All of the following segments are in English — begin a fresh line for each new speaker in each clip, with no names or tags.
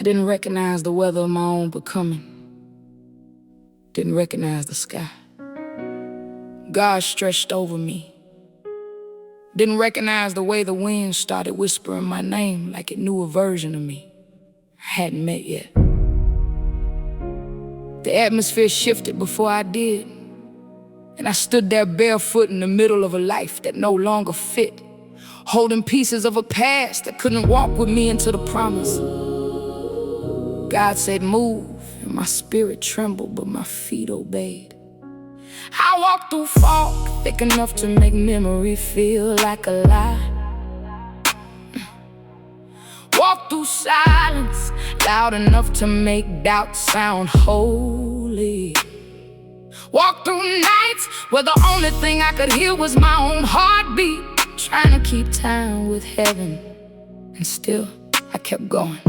I didn't recognize the weather of my own becoming. Didn't recognize the sky. God stretched over me. Didn't recognize the way the wind started whispering my name like it knew a version of me I hadn't met yet. The atmosphere shifted before I did, and I stood there barefoot in the middle of a life that no longer fit, holding pieces of a past that couldn't walk with me into the promise. God said move, and my spirit trembled, but my feet obeyed. I walked through fog thick enough to make memory feel like a lie. Walked through silence loud enough to make doubt sound holy. Walked through nights where the only thing I could hear was my own heartbeat, trying to keep time with heaven, and still I kept going.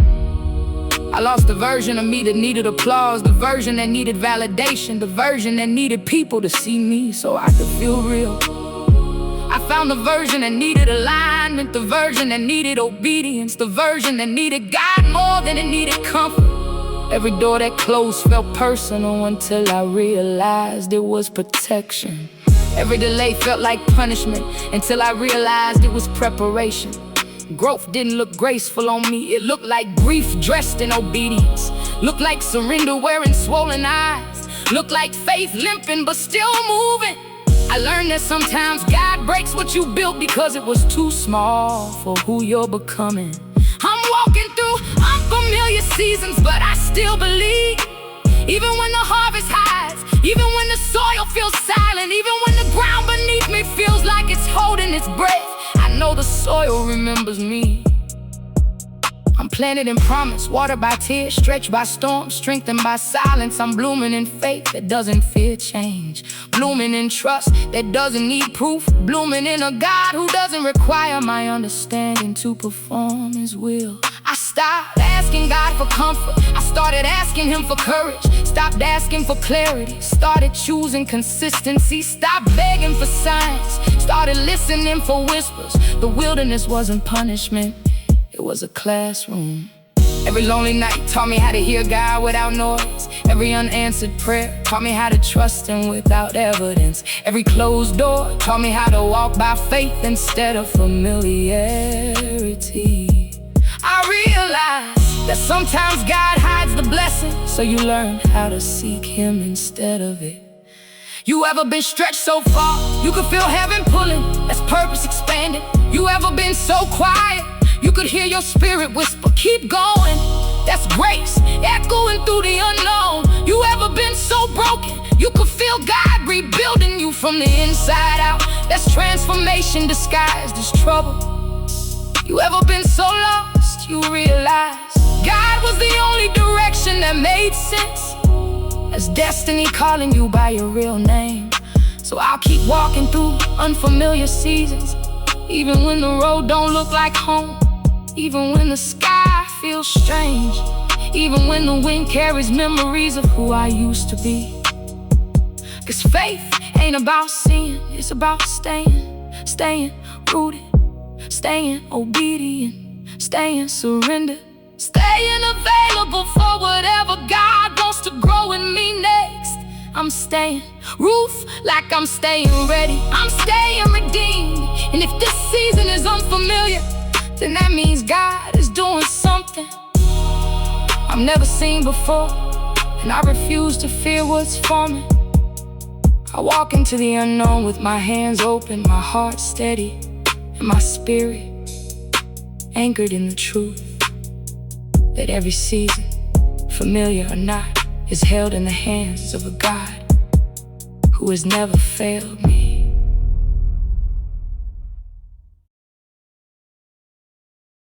I lost the version of me that needed applause, the version that needed validation, the version that needed people to see me so I could feel real. I found the version that needed alignment, the version that needed obedience, the version that needed God more than it needed comfort. Every door that closed felt personal until I realized it was protection. Every delay felt like punishment until I realized it was preparation. Growth didn't look graceful on me, it looked like grief dressed in obedience. Looked like surrender wearing swollen eyes. Looked like faith limping but still moving. I learned that sometimes God breaks what you built because it was too small for who you're becoming. I'm walking through unfamiliar seasons, but I still believe. Even when the harvest hides, even when the soil feels silent, even when the ground beneath me feels like it's holding its breath, I know the soil remembers me. I'm planted in promise, watered by tears, stretched by storms, strengthened by silence. I'm blooming in faith that doesn't fear change, blooming in trust that doesn't need proof, blooming in a God who doesn't require my understanding to perform His will. I stopped asking God for comfort, I started asking Him for courage. Stopped asking for clarity, started choosing consistency. Stopped begging for signs, started listening for whispers. The wilderness wasn't punishment, it was a classroom. Every lonely night taught me how to hear God without noise. Every unanswered prayer taught me how to trust Him without evidence. Every closed door taught me how to walk by faith instead of familiarity. I realized that sometimes God hides the blessing, so you learn how to seek Him instead of it. You ever been stretched so far you could feel heaven pulling, that's purpose expanding? You ever been so quiet you could hear your spirit whisper, keep going? That's grace echoing through the unknown. You ever been so broken you could feel God rebuilding you from the inside out? That's transformation disguised as trouble. You ever been so lost you realize God was the only direction that made sense? That's destiny calling you by your real name. So I'll keep walking through unfamiliar seasons, even when the road don't look like home, even when the sky feels strange, even when the wind carries memories of who I used to be. 'Cause faith ain't about seeing, it's about staying rooted, staying obedient, staying surrendered, staying available for whatever God wants to grow in me next. I'm staying Ruth like I'm staying ready. I'm staying redeemed. And if this season is unfamiliar, then that means God is doing something I've never seen before. And I refuse to fear what's forming. I walk into the unknown with my hands open, my heart steady, and my spirit anchored in the truth that every season, familiar or not, is held in the hands of a God who has never failed me.